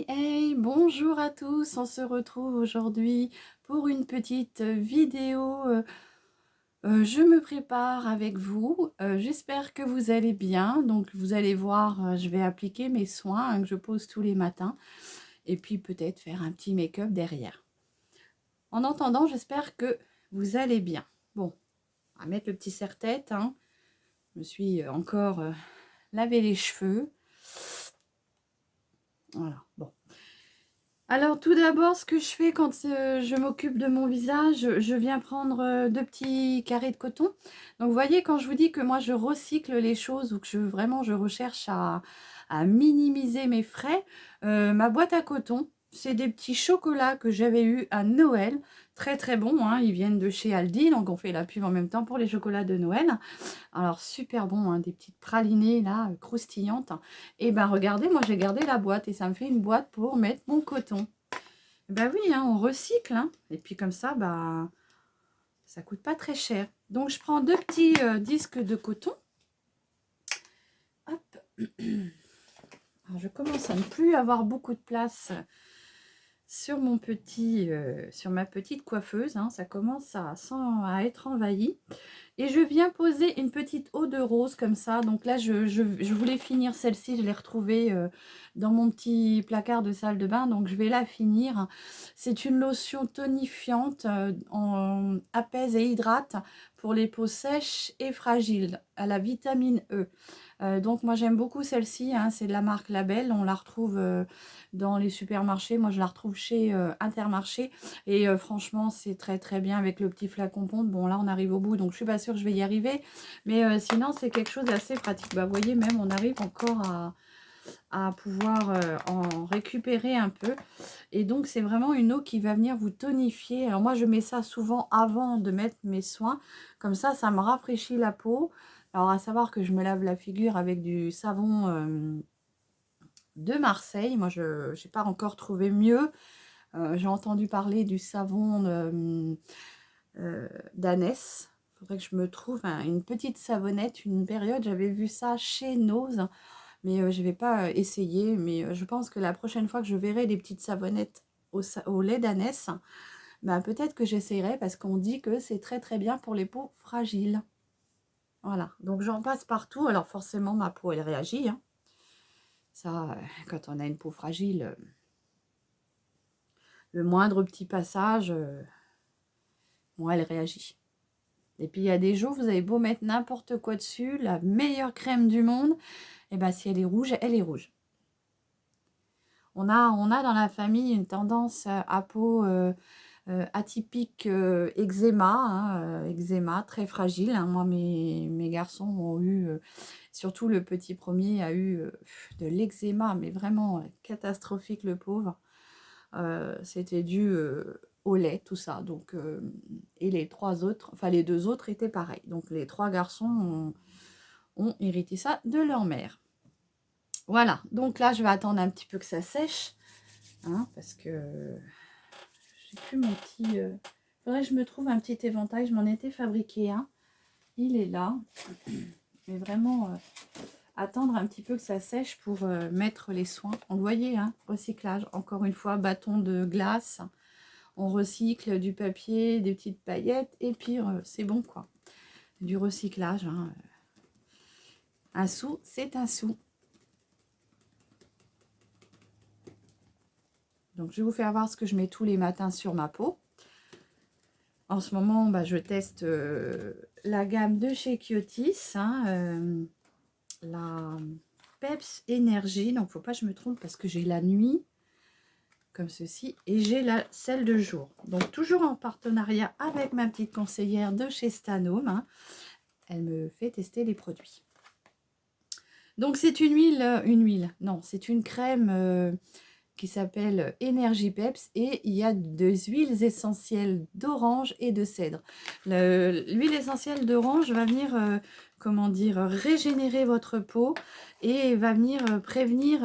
Hey, bonjour à tous, on se retrouve aujourd'hui pour une petite vidéo. Je me prépare avec vous, j'espère que vous allez bien. Donc vous allez voir, je vais appliquer mes soins que je pose tous les matins et puis peut-être faire un petit make-up derrière. En attendant, j'espère que vous allez bien. Bon, on va mettre le petit serre-tête, hein. Je me suis encore lavé les cheveux. Voilà, bon. Alors tout d'abord, ce que je fais quand je m'occupe de mon visage, je viens prendre 2 petits carrés de coton. Donc vous voyez, quand je vous dis que moi je recycle les choses ou que vraiment je recherche à minimiser mes frais, ma boîte à coton, c'est des petits chocolats que j'avais eu à Noël. Très très bons, hein, ils viennent de chez Aldi, donc on fait la pub en même temps pour les chocolats de Noël. Alors super bon, hein, des petites pralinées là, croustillantes. Et ben regardez, moi j'ai gardé la boîte et ça me fait une boîte pour mettre mon coton. Ben oui, hein, on recycle, hein. Et puis comme ça, bah, ça coûte pas très cher. Donc je prends 2 petits disques de coton. Hop. Alors je commence à ne plus avoir beaucoup de place sur mon petit, sur ma petite coiffeuse, hein. Ça commence à être envahi. Et je viens poser une petite eau de rose comme ça. Donc là, je voulais finir celle-ci. Je l'ai retrouvée dans mon petit placard de salle de bain. Donc je vais la finir. C'est une lotion tonifiante, apaise et hydrate pour les peaux sèches et fragiles, à la vitamine E. Donc moi j'aime beaucoup celle-ci, hein, c'est de la marque Label, on la retrouve dans les supermarchés, moi je la retrouve chez Intermarché et franchement c'est très très bien avec le petit flacon pompe. Bon là on arrive au bout donc je suis pas sûre que je vais y arriver, mais sinon c'est quelque chose d'assez pratique. Bah vous voyez, même on arrive encore à pouvoir en récupérer un peu, et donc c'est vraiment une eau qui va venir vous tonifier. Alors moi je mets ça souvent avant de mettre mes soins, comme ça me rafraîchit la peau. Alors à savoir que je me lave la figure avec du savon de Marseille. Moi je n'ai pas encore trouvé mieux. J'ai entendu parler du savon d'Anès. Il faudrait que je me trouve une petite savonnette. Une période j'avais vu ça chez Nose, mais je ne vais pas essayer. Mais je pense que la prochaine fois que je verrai des petites savonnettes au lait d'Anès, bah, peut-être que j'essayerai, parce qu'on dit que c'est très très bien pour les peaux fragiles. Voilà, donc j'en passe partout. Alors forcément, ma peau, elle réagit, hein. Ça, quand on a une peau fragile, le moindre petit passage, bon, elle réagit. Et puis il y a des jours, vous avez beau mettre n'importe quoi dessus, la meilleure crème du monde, et ben si elle est rouge, elle est rouge. On a dans la famille une tendance à peau atypique, eczéma, hein, eczéma très fragile, hein. Moi, mes garçons ont eu, surtout le petit premier a eu de l'eczéma, mais vraiment catastrophique, le pauvre. C'était dû au lait, tout ça. Donc, et les 3 autres, enfin les 2 autres étaient pareils. Donc les 3 garçons ont hérité ça de leur mère. Voilà, donc là je vais attendre un petit peu que ça sèche, hein, parce que j'ai plus mon petit... faudrait que je me trouve un petit éventail, je m'en étais fabriqué un. Il est là. Mais vraiment, attendre un petit peu que ça sèche pour mettre les soins. Donc, vous voyez, hein, recyclage. Encore une fois, bâton de glace. On recycle du papier, des petites paillettes. Et puis, c'est bon, quoi. Du recyclage, hein. Un sou, c'est un sou. Donc, je vais vous faire voir ce que je mets tous les matins sur ma peau. En ce moment, bah, je teste la gamme de chez Kiotis, hein, la Peps Énergie. Donc, faut pas que je me trompe parce que j'ai la nuit, comme ceci, et j'ai celle de jour. Donc, toujours en partenariat avec ma petite conseillère de chez Stanome, hein. Elle me fait tester les produits. Donc, c'est une huile, non, c'est une crème qui s'appelle Energy Peps, et il y a des huiles essentielles d'orange et de cèdre. L'huile essentielle d'orange va venir, comment dire, régénérer votre peau et va venir prévenir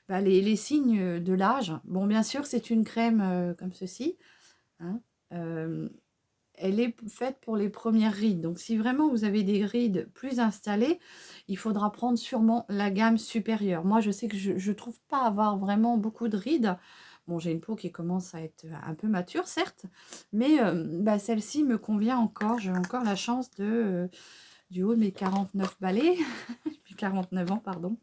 bah, les signes de l'âge. Bon, bien sûr, c'est une crème comme ceci, hein, elle est faite pour les premières rides. Donc, si vraiment vous avez des rides plus installées, il faudra prendre sûrement la gamme supérieure. Moi, je sais que je ne trouve pas avoir vraiment beaucoup de rides. Bon, j'ai une peau qui commence à être un peu mature, certes, mais bah, celle-ci me convient encore. J'ai encore la chance du haut de mes 49 balais, 49 ans, pardon.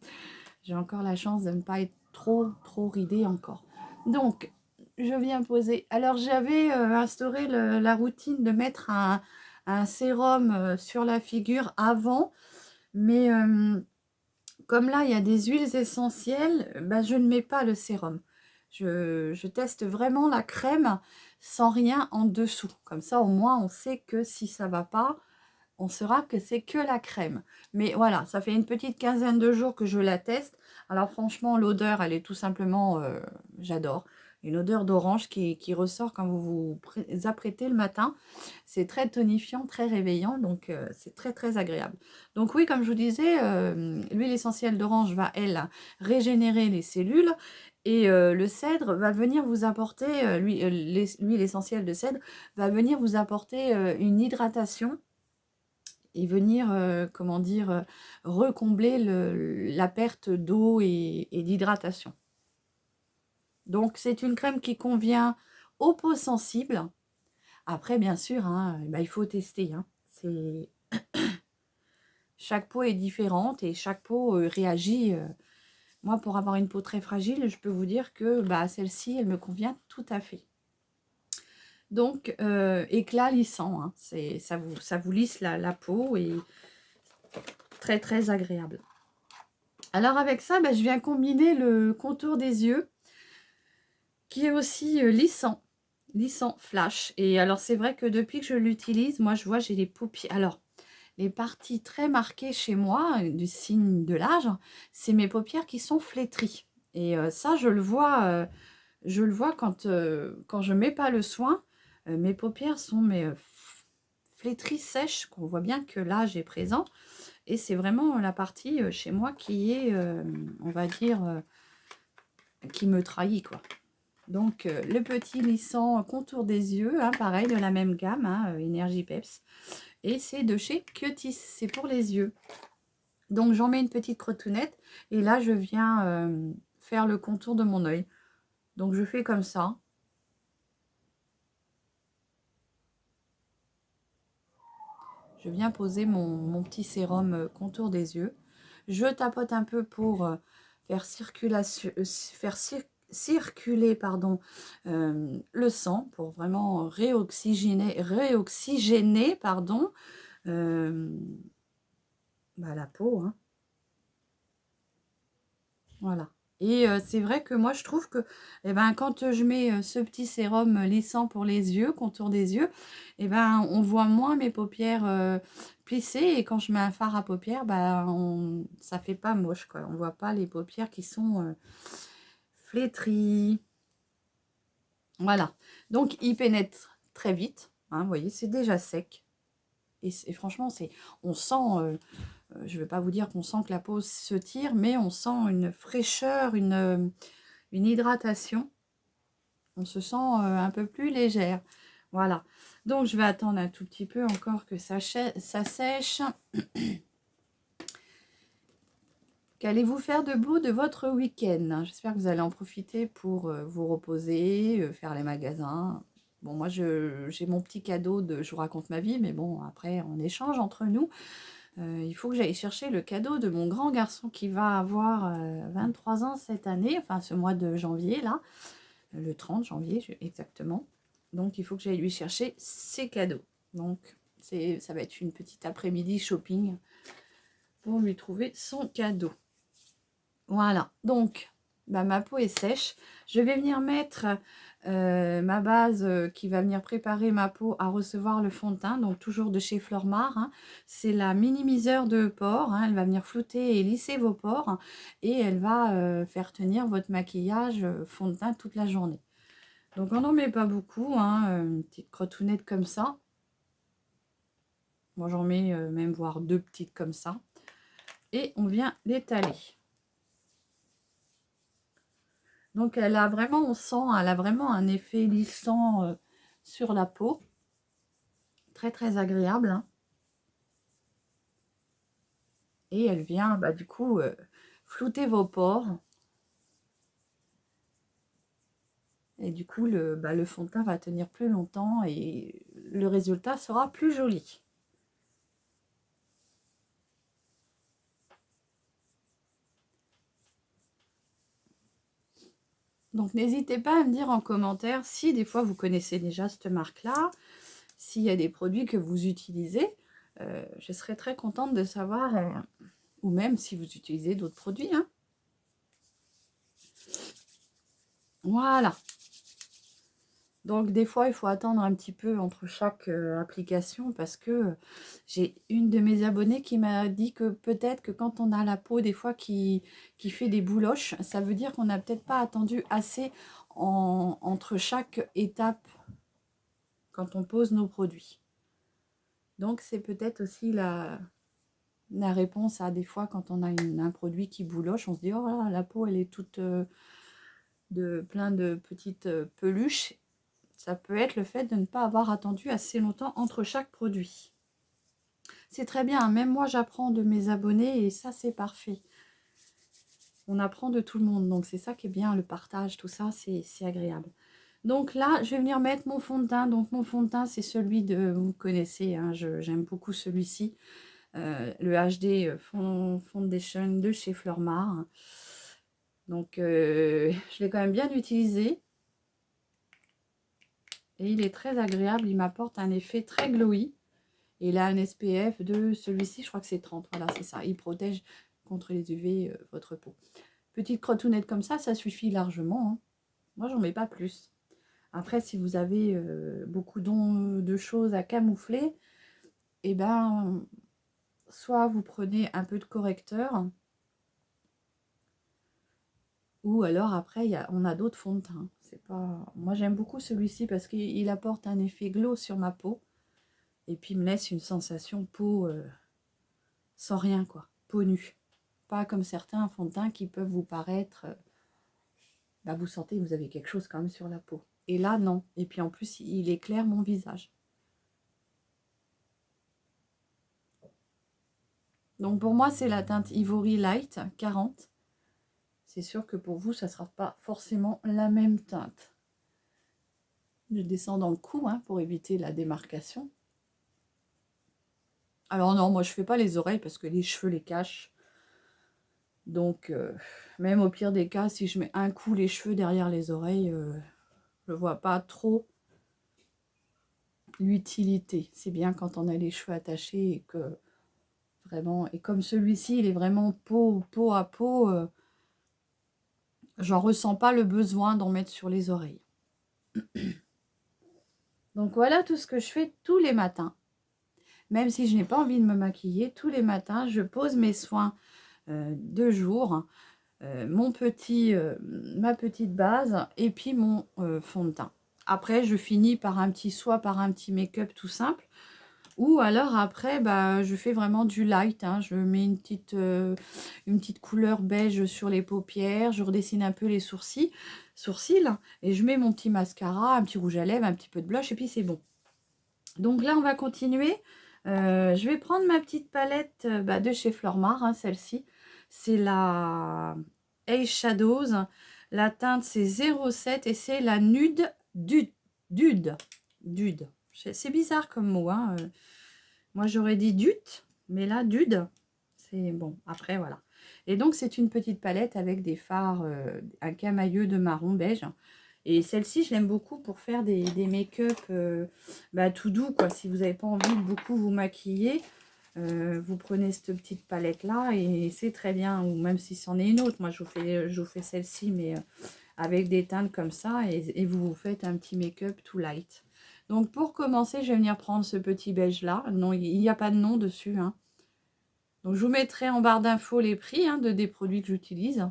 J'ai encore la chance de ne pas être trop ridée encore. Donc, je viens poser. Alors, j'avais instauré la routine de mettre un sérum sur la figure avant, mais comme là, il y a des huiles essentielles, bah, je ne mets pas le sérum. Je teste vraiment la crème sans rien en dessous. Comme ça, au moins, on sait que si ça ne va pas, on saura que c'est que la crème. Mais voilà, ça fait une petite quinzaine de jours que je la teste. Alors franchement, l'odeur, elle est tout simplement, j'adore. Une odeur d'orange qui ressort quand vous vous apprêtez le matin. C'est très tonifiant, très réveillant, donc c'est très agréable. Donc oui, comme je vous disais, l'huile essentielle d'orange va, elle, régénérer les cellules. Et le cèdre va venir vous apporter, l'huile essentielle de cèdre va venir vous apporter une hydratation et venir, comment dire, recombler la perte d'eau et d'hydratation. Donc, c'est une crème qui convient aux peaux sensibles. Après, bien sûr, hein, bah, il faut tester. Hein. Chaque peau est différente et chaque peau réagit. Moi, pour avoir une peau très fragile, je peux vous dire que bah, celle-ci, elle me convient tout à fait. Donc, éclat lissant. Hein. Ça vous lisse la peau et très agréable. Alors avec ça, bah, je viens combiner le contour des yeux qui est aussi lissant flash. Et alors c'est vrai que depuis que je l'utilise, moi je vois j'ai les paupières. Alors les parties très marquées chez moi, du signe de l'âge, c'est mes paupières qui sont flétries. Et ça je le vois quand je mets pas le soin, mes paupières sont flétries, sèches, qu'on voit bien que l'âge est présent. Et c'est vraiment la partie chez moi qui est, on va dire, qui me trahit, quoi. Donc, le petit lissant contour des yeux, hein, pareil, de la même gamme, hein, Energy Peps. Et c'est de chez Cutis, c'est pour les yeux. Donc, j'en mets une petite crotounette. Et là, je viens faire le contour de mon œil. Donc, je fais comme ça. Je viens poser mon petit sérum contour des yeux. Je tapote un peu pour faire circuler pardon, le sang, pour vraiment réoxygéner pardon, la peau. Hein. Voilà. Et c'est vrai que moi, je trouve que quand je mets ce petit sérum lissant pour les yeux, contour des yeux, on voit moins mes paupières plissées. Et quand je mets un fard à paupières, ça fait pas moche, quoi. On voit pas les paupières qui sont flétries. Voilà. Donc, il pénètre très vite. Hein, vous voyez, c'est déjà sec. Et franchement, on sent... je ne vais pas vous dire qu'on sent que la peau se tire, mais on sent une fraîcheur, une hydratation. On se sent un peu plus légère. Voilà. Donc, je vais attendre un tout petit peu encore que ça sèche. Qu'allez-vous faire de beau de votre week-end? J'espère que vous allez en profiter pour vous reposer, faire les magasins. Bon, moi, j'ai mon petit cadeau de... Je vous raconte ma vie, mais bon, après, on échange entre nous. Il faut que j'aille chercher le cadeau de mon grand garçon qui va avoir 23 ans cette année, enfin ce mois de janvier là, le 30 janvier exactement. Donc il faut que j'aille lui chercher ses cadeaux. Donc ça va être une petite après-midi shopping pour lui trouver son cadeau. Voilà, donc ma peau est sèche. Je vais venir mettre ma base qui va venir préparer ma peau à recevoir le fond de teint, donc toujours de chez Flormar. Hein. C'est la minimiseur de pores. Hein. Elle va venir flouter et lisser vos pores et elle va faire tenir votre maquillage fond de teint toute la journée. Donc on n'en met pas beaucoup, hein, une petite crotounette comme ça. Moi j'en mets même voire deux petites comme ça. Et on vient l'étaler. Donc elle a vraiment, on sent, elle a vraiment un effet lissant sur la peau. très très agréable, hein. Et elle vient du coup flouter vos pores. Et du coup, le fond de teint va tenir plus longtemps et le résultat sera plus joli. Donc, n'hésitez pas à me dire en commentaire si des fois vous connaissez déjà cette marque-là, s'il y a des produits que vous utilisez. Je serais très contente de savoir, ou même si vous utilisez d'autres produits, hein. Voilà. Donc, des fois, il faut attendre un petit peu entre chaque application parce que j'ai une de mes abonnées qui m'a dit que peut-être que quand on a la peau, des fois, qui fait des bouloches, ça veut dire qu'on n'a peut-être pas attendu assez entre chaque étape quand on pose nos produits. Donc, c'est peut-être aussi la réponse à des fois quand on a un produit qui bouloche, on se dit, oh là, la peau, elle est toute de plein de petites peluches. Ça peut être le fait de ne pas avoir attendu assez longtemps entre chaque produit. C'est très bien, même moi j'apprends de mes abonnés et ça c'est parfait. On apprend de tout le monde, donc c'est ça qui est bien, le partage, tout ça, c'est agréable. Donc là, je vais venir mettre mon fond de teint. Donc mon fond de teint, c'est celui de, vous connaissez, hein, j'aime beaucoup celui-ci. Le HD Foundation de chez Fleurmar. Donc je l'ai quand même bien utilisé. Et il est très agréable, il m'apporte un effet très glowy. Et il a un SPF de celui-ci, je crois que c'est 30. Voilà, c'est ça. Il protège contre les UV votre peau. Petite crotounette comme ça suffit largement, hein. Moi, j'en mets pas plus. Après, si vous avez beaucoup de choses à camoufler, et ben, soit vous prenez un peu de correcteur, ou alors après, on a d'autres fonds de teint. C'est pas... Moi, j'aime beaucoup celui-ci parce qu'il apporte un effet glow sur ma peau. Et puis, il me laisse une sensation peau sans rien, quoi. Peau nue. Pas comme certains fonds de teint qui peuvent vous paraître... vous sentez que vous avez quelque chose quand même sur la peau. Et là, non. Et puis, en plus, il éclaire mon visage. Donc, pour moi, c'est la teinte Ivory Light 40. C'est sûr que pour vous, ça ne sera pas forcément la même teinte. Je descends dans le cou, hein, pour éviter la démarcation. Alors non, moi je fais pas les oreilles parce que les cheveux les cachent. Donc même au pire des cas, si je mets un coup les cheveux derrière les oreilles, je vois pas trop l'utilité. C'est bien quand on a les cheveux attachés et que vraiment, et comme celui-ci, il est vraiment peau à peau, j'en ressens pas le besoin d'en mettre sur les oreilles. Donc voilà tout ce que je fais tous les matins. Même si je n'ai pas envie de me maquiller, tous les matins, je pose mes soins de jour, ma petite base et puis mon fond de teint. Après, je finis par un petit make-up tout simple. Ou alors après, je fais vraiment du light, hein. Je mets une petite couleur beige sur les paupières, je redessine un peu les sourcils, et je mets mon petit mascara, un petit rouge à lèvres, un petit peu de blush, et puis c'est bon. Donc là, on va continuer. Je vais prendre ma petite palette de chez Fleurmar, hein, celle-ci. C'est la Ace Shadows. La teinte, c'est 07 et c'est la Nude Dude. C'est bizarre comme mot, hein. Moi, j'aurais dit Dute, mais là, Dude, c'est bon. Après, voilà. Et donc, c'est une petite palette avec des fards, un camailleux de marron beige. Et celle-ci, je l'aime beaucoup pour faire des make-up tout doux, quoi. Si vous n'avez pas envie de beaucoup vous maquiller, vous prenez cette petite palette-là et c'est très bien. Ou même si c'en est une autre. Moi, je vous fais celle-ci, mais avec des teintes comme ça. Et vous vous faites un petit make-up tout light. Donc, pour commencer, je vais venir prendre ce petit beige-là. Non, il n'y a pas de nom dessus, hein. Donc, je vous mettrai en barre d'infos les prix des produits que j'utilise.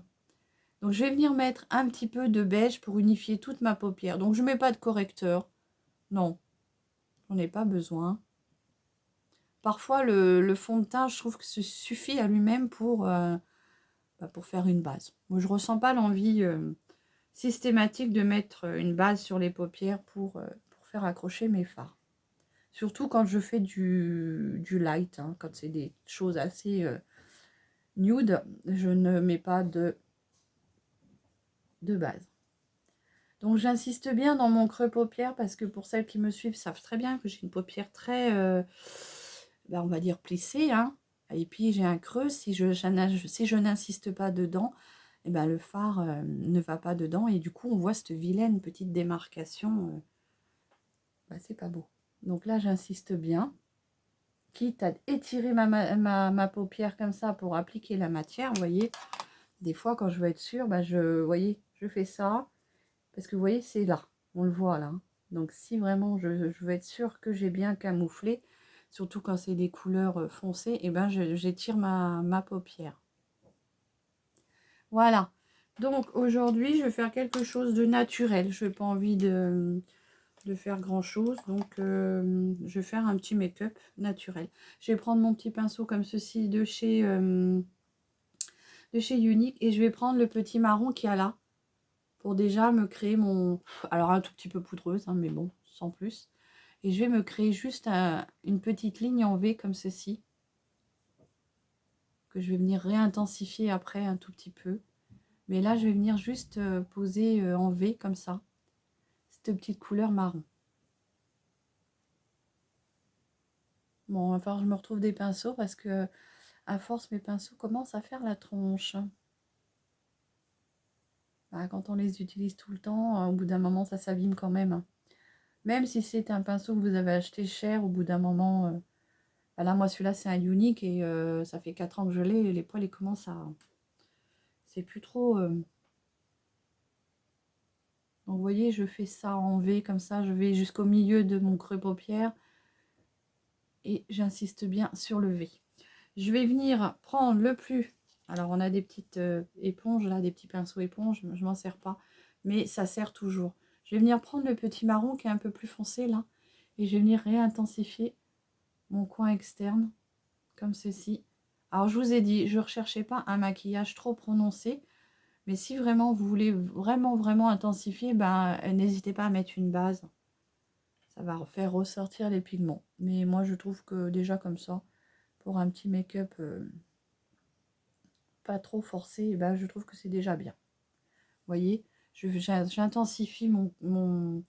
Donc, je vais venir mettre un petit peu de beige pour unifier toute ma paupière. Donc, je ne mets pas de correcteur. Non, j'en ai pas besoin. Parfois, le fond de teint, je trouve que ça suffit à lui-même pour faire une base. Moi, je ne ressens pas l'envie systématique de mettre une base sur les paupières pour faire accrocher mes fards. Surtout quand je fais du light, hein, quand c'est des choses assez nude, je ne mets pas de base. Donc j'insiste bien dans mon creux paupière parce que pour celles qui me suivent savent très bien que j'ai une paupière très, on va dire plissée, hein. Et puis j'ai un creux, si je n'insiste pas dedans, et ben, le fard ne va pas dedans et du coup on voit cette vilaine petite démarcation, c'est pas beau. Donc là j'insiste bien, quitte à étirer ma paupière comme ça pour appliquer la matière, vous voyez. Des fois quand je veux être sûre, vous voyez, je fais ça, parce que vous voyez c'est là, on le voit là, hein. Donc si vraiment je veux être sûre que j'ai bien camouflé, surtout quand c'est des couleurs foncées, et ben j'étire ma paupière. Voilà. Donc aujourd'hui, je vais faire quelque chose de naturel. Je n'ai pas envie de faire grand chose. Donc je vais faire un petit make-up naturel. Je vais prendre mon petit pinceau comme ceci de chez Unique. Et je vais prendre le petit marron qu'il y a là. Pour déjà me créer mon... Alors un tout petit peu poudreuse, hein, mais bon, sans plus. Et je vais me créer juste une petite ligne en V comme ceci. Que je vais venir réintensifier après un tout petit peu. Mais là, je vais venir juste poser en V comme ça. Cette petite couleur marron. Bon, il va falloir que je me retrouve des pinceaux parce que à force, mes pinceaux commencent à faire la tronche. Quand on les utilise tout le temps, au bout d'un moment, ça s'abîme quand même. Même si c'est un pinceau que vous avez acheté cher, au bout d'un moment... là, moi, celui-là, c'est un Unique et ça fait 4 ans que je l'ai. Et les poils, ils commencent à... C'est plus trop... Donc, vous voyez, je fais ça en V comme ça. Je vais jusqu'au milieu de mon creux paupière. Et j'insiste bien sur le V. Je vais venir prendre le plus... Alors, on a des petites éponges, là, des petits pinceaux éponges. Je m'en sers pas. Mais ça sert toujours. Je vais venir prendre le petit marron qui est un peu plus foncé, là. Et je vais venir réintensifier mon coin externe, comme ceci. Alors, je vous ai dit, je ne recherchais pas un maquillage trop prononcé. Mais si vraiment vous voulez vraiment intensifier, n'hésitez pas à mettre une base. Ça va faire ressortir les pigments. Mais moi, je trouve que déjà comme ça, pour un petit make-up pas trop forcé, je trouve que c'est déjà bien. Vous voyez, j'intensifie mon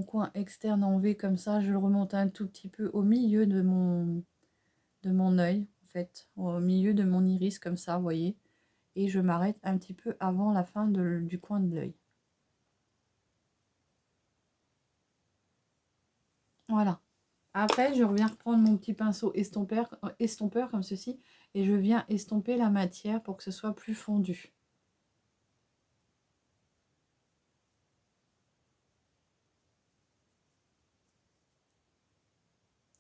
coin externe en V comme ça. Je le remonte un tout petit peu au milieu de mon œil, en fait, au milieu de mon iris comme ça, vous voyez. Et je m'arrête un petit peu avant la fin du coin de l'œil. Voilà. Après, je reviens reprendre mon petit pinceau estompeur comme ceci et je viens estomper la matière pour que ce soit plus fondu.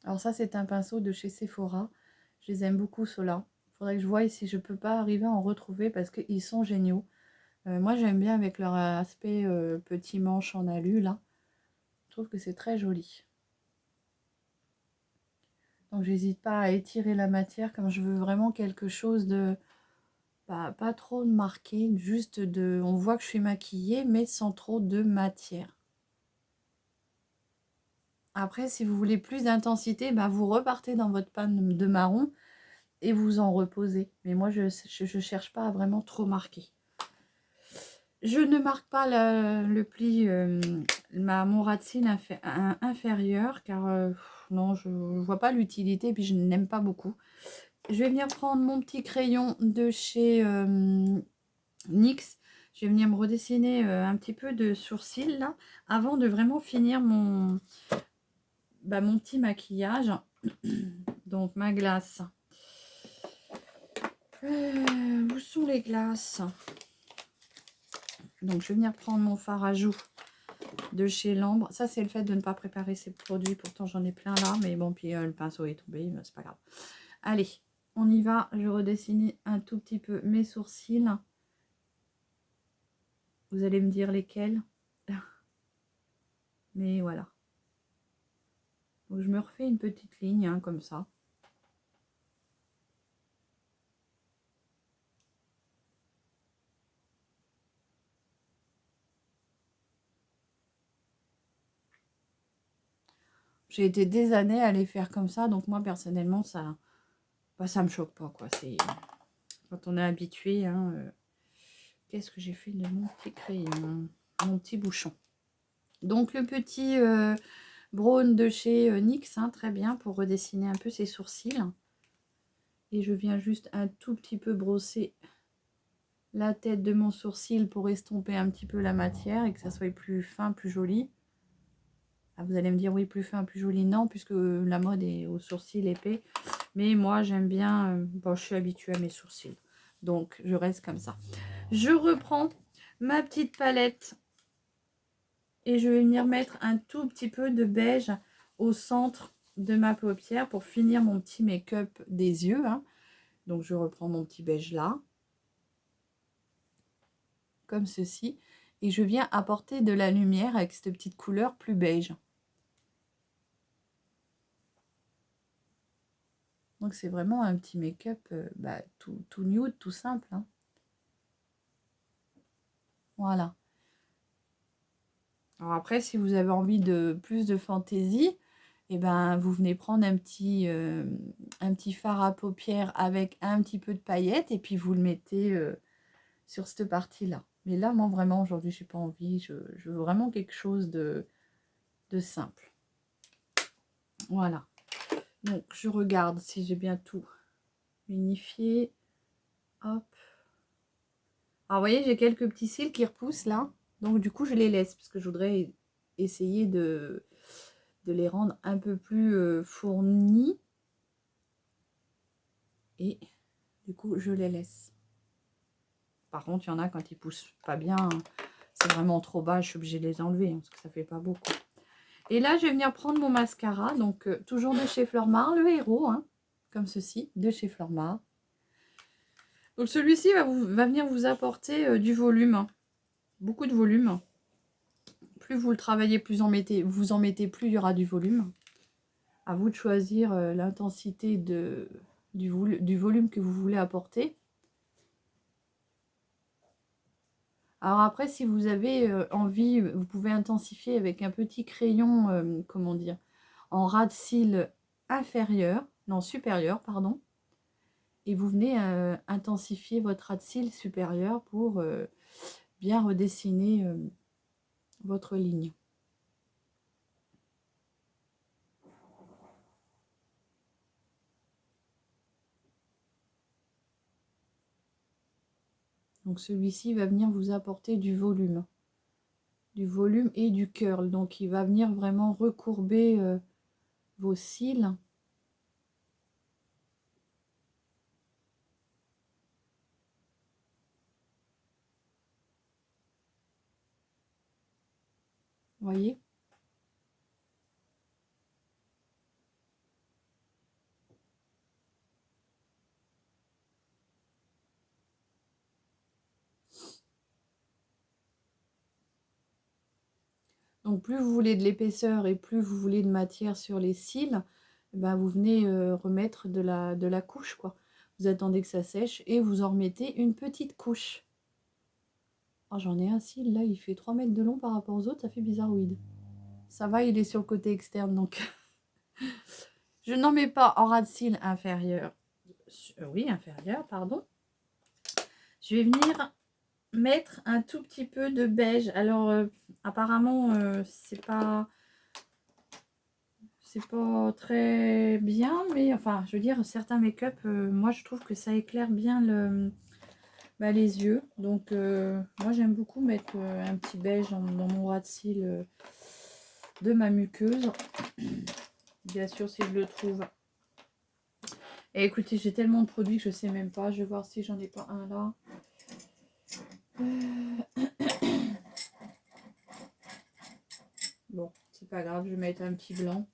Alors ça, c'est un pinceau de chez Sephora. Je les aime beaucoup, ceux-là. Il faudrait que je voie si je peux pas arriver à en retrouver parce qu'ils sont géniaux. Moi, j'aime bien avec leur aspect petit manche en alu, là. Je trouve que c'est très joli. Donc, j'hésite pas à étirer la matière comme je veux vraiment quelque chose de... pas trop marqué, juste de... On voit que je suis maquillée, mais sans trop de matière. Après, si vous voulez plus d'intensité, vous repartez dans votre panne de marron et vous en reposez. Mais moi, je ne cherche pas à vraiment trop marquer. Je ne marque pas le pli, mon ras de cils inférieur, car non, je ne vois pas l'utilité, et puis je n'aime pas beaucoup. Je vais venir prendre mon petit crayon de chez NYX. Je vais venir me redessiner un petit peu de sourcils, là, avant de vraiment finir mon petit maquillage. Donc, ma glace. Où sont les glaces? Donc, je vais venir prendre mon fard à joues de chez Lambre. Ça, c'est le fait de ne pas préparer ces produits. Pourtant, j'en ai plein là. Mais bon, puis le pinceau est tombé. C'est pas grave. Allez, on y va. Je redessine un tout petit peu mes sourcils. Vous allez me dire lesquels. Mais voilà. Donc, je me refais une petite ligne hein, comme ça. J'ai été des années à les faire comme ça, donc moi personnellement ça me choque pas quoi. C'est quand on est habitué. Hein, qu'est-ce que j'ai fait de mon petit crayon, mon petit bouchon. Donc le petit Brown de chez NYX, hein, très bien pour redessiner un peu ses sourcils. Et je viens juste un tout petit peu brosser la tête de mon sourcil pour estomper un petit peu la matière et que ça soit plus fin, plus joli. Ah, vous allez me dire oui, plus fin, plus joli. Non, puisque la mode est aux sourcils épais. Mais moi, j'aime bien... bon, je suis habituée à mes sourcils. Donc, je reste comme ça. Je reprends ma petite palette. Et je vais venir mettre un tout petit peu de beige au centre de ma paupière pour finir mon petit make-up des yeux. Hein. Donc, je reprends mon petit beige là. Comme ceci. Et je viens apporter de la lumière avec cette petite couleur plus beige. Donc c'est vraiment un petit make-up tout nude, tout simple. Hein. Voilà. Alors après, si vous avez envie de plus de fantaisie, eh ben, vous venez prendre un petit fard à paupières avec un petit peu de paillettes et puis vous le mettez sur cette partie-là. Mais là, moi, vraiment, aujourd'hui, je n'ai pas envie. Je veux vraiment quelque chose de simple. Voilà. Donc, je regarde si j'ai bien tout unifié. Hop. Alors, vous voyez, j'ai quelques petits cils qui repoussent là. Donc, du coup, je les laisse parce que je voudrais essayer de les rendre un peu plus fournis. Et du coup, je les laisse. Par contre, il y en a quand ils poussent pas bien. C'est vraiment trop bas. Je suis obligée de les enlever hein, parce que ça fait pas beaucoup. Et là, je vais venir prendre mon mascara. Donc, toujours de chez Flormar, le héros. Hein, comme ceci, de chez Flormar. Donc, celui-ci va venir vous apporter du volume. Hein, beaucoup de volume. Plus vous le travaillez, plus vous en mettez, plus il y aura du volume. À vous de choisir l'intensité du volume que vous voulez apporter. Alors après, si vous avez envie, vous pouvez intensifier avec un petit crayon, comment dire, en ras de cils inférieur, non supérieur, pardon. Et vous venez intensifier votre ras de cils supérieur pour bien redessiner votre ligne. Donc celui-ci va venir vous apporter du volume et du curl. Donc il va venir vraiment recourber vos cils. Voyez? Donc plus vous voulez de l'épaisseur et plus vous voulez de matière sur les cils, ben vous venez remettre de la couche, quoi. Vous attendez que ça sèche et vous en remettez une petite couche. Oh, j'en ai un cil, là, il fait 3 mètres de long par rapport aux autres, ça fait bizarroïde. Ça va, il est sur le côté externe, donc... Je n'en mets pas en ras de cils inférieur. Oui, inférieur, pardon. Je vais venir mettre un tout petit peu de beige. Alors, apparemment, c'est pas très bien, mais enfin, je veux dire, certains make-up, moi, je trouve que ça éclaire bien les yeux. Donc, moi, j'aime beaucoup mettre un petit beige dans mon ras de cils de ma muqueuse. Bien sûr, si je le trouve. Et écoutez, j'ai tellement de produits que je sais même pas. Je vais voir si j'en ai pas un là. Bon, c'est pas grave, je vais mettre un petit blanc.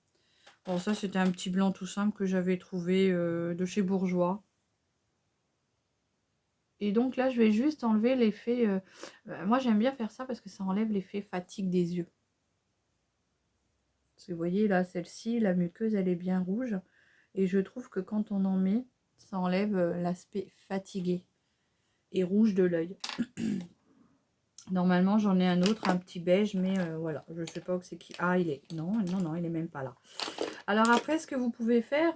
Bon, ça, c'était un petit blanc tout simple que j'avais trouvé de chez Bourjois. Et donc là, je vais juste enlever l'effet... moi, j'aime bien faire ça parce que ça enlève l'effet fatigue des yeux. Vous voyez, là, celle-ci, la muqueuse, elle est bien rouge. Et je trouve que quand on en met, ça enlève l'aspect fatigué et rouge de l'œil. Normalement, j'en ai un autre, un petit beige, mais voilà, je ne sais pas où c'est qui. Ah, il est... Non, non, non, il est même pas là. Alors après, ce que vous pouvez faire,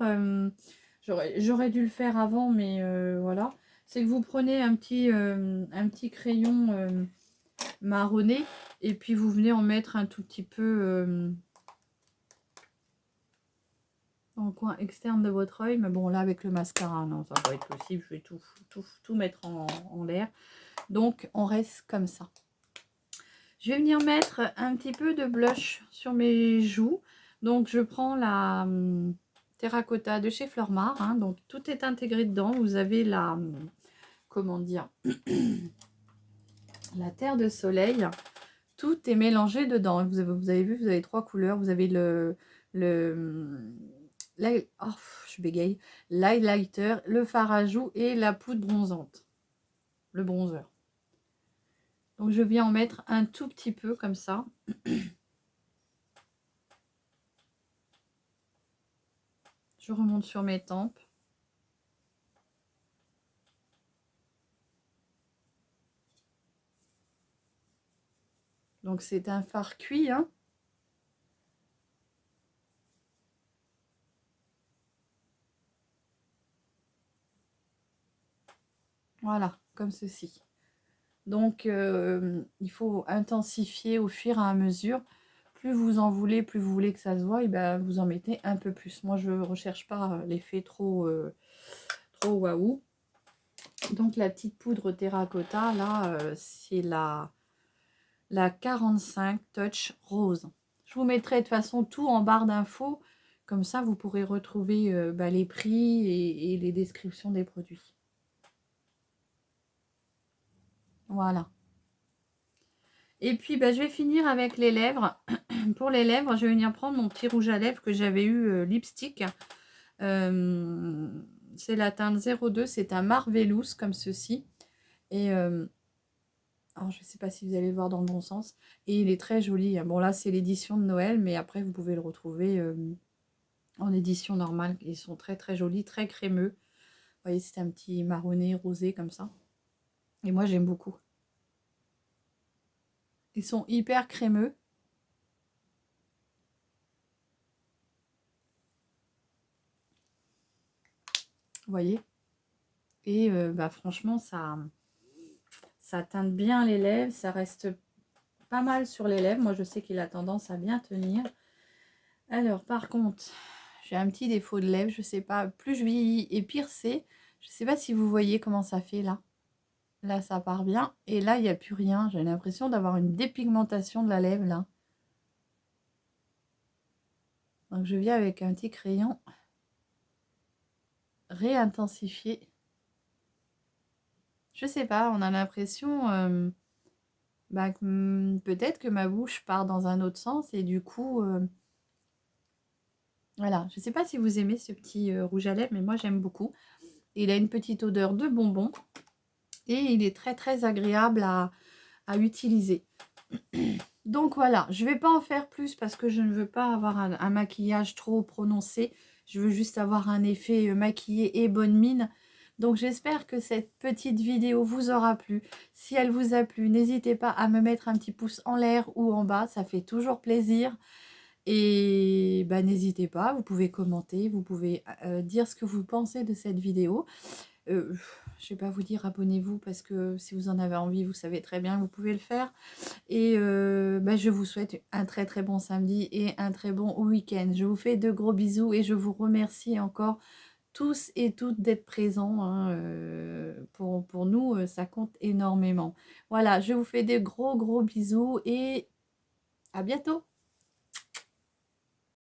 j'aurais dû le faire avant, mais voilà, c'est que vous prenez un petit crayon marronné, et puis vous venez en mettre un tout petit peu dans le coin externe de votre œil. Mais bon, là, avec le mascara, non, ça va pas être possible, je vais tout mettre en l'air. Donc, on reste comme ça. Je vais venir mettre un petit peu de blush sur mes joues. Donc, je prends la terracotta de chez Flormar. Hein, donc, tout est intégré dedans. Vous avez la, comment dire, la terre de soleil. Tout est mélangé dedans. Vous avez vu, vous avez 3 couleurs. Vous avez oh, je bégaye. L'highlighter, le fard à joues et la poudre bronzante. Le bronzer. Donc, je viens en mettre un tout petit peu comme ça. Je remonte sur mes tempes. Donc, c'est un fard cuit. Hein. Voilà, comme ceci. Donc, il faut intensifier au fur et à mesure. Plus vous en voulez, plus vous voulez que ça se voie, et ben, vous en mettez un peu plus. Moi, je ne recherche pas l'effet trop waouh. Donc, la petite poudre terracotta, là, c'est la 45 Touch Rose. Je vous mettrai de toute façon tout en barre d'infos. Comme ça, vous pourrez retrouver les prix et les descriptions des produits. Voilà. Et puis, je vais finir avec les lèvres. Pour les lèvres, je vais venir prendre mon petit rouge à lèvres que j'avais eu lipstick. C'est la teinte 02. C'est un Marvelous comme ceci. Et alors, je ne sais pas si vous allez le voir dans le bon sens. Et il est très joli. Bon, là, c'est l'édition de Noël. Mais après, vous pouvez le retrouver en édition normale. Ils sont très, très jolis. Très crémeux. Vous voyez, c'est un petit marronné rosé comme ça. Et moi, j'aime beaucoup. Ils sont hyper crémeux. Vous voyez. Et franchement, ça teinte bien les lèvres. Ça reste pas mal sur les lèvres. Moi, je sais qu'il a tendance à bien tenir. Alors, par contre, j'ai un petit défaut de lèvres. Je sais pas, plus je vieillis et pire c'est. Je sais pas si vous voyez comment ça fait là. Là, ça part bien. Et là, il n'y a plus rien. J'ai l'impression d'avoir une dépigmentation de la lèvre là. Donc, je viens avec un petit crayon réintensifier. Je sais pas, on a l'impression peut-être que ma bouche part dans un autre sens et du coup, voilà. Je sais pas si vous aimez ce petit rouge à lèvres, mais moi j'aime beaucoup. Il a une petite odeur de bonbon et il est très très agréable à utiliser. Donc voilà, je ne vais pas en faire plus parce que je ne veux pas avoir un maquillage trop prononcé. Je veux juste avoir un effet maquillé et bonne mine. Donc j'espère que cette petite vidéo vous aura plu. Si elle vous a plu, n'hésitez pas à me mettre un petit pouce en l'air ou en bas. Ça fait toujours plaisir. Et n'hésitez pas, vous pouvez commenter, vous pouvez dire ce que vous pensez de cette vidéo. Je ne vais pas vous dire abonnez-vous parce que si vous en avez envie, vous savez très bien que vous pouvez le faire. Et je vous souhaite un très très bon samedi et un très bon week-end. Je vous fais de gros bisous et je vous remercie encore tous et toutes d'être présents. Hein, pour nous, ça compte énormément. Voilà, je vous fais de gros bisous et à bientôt.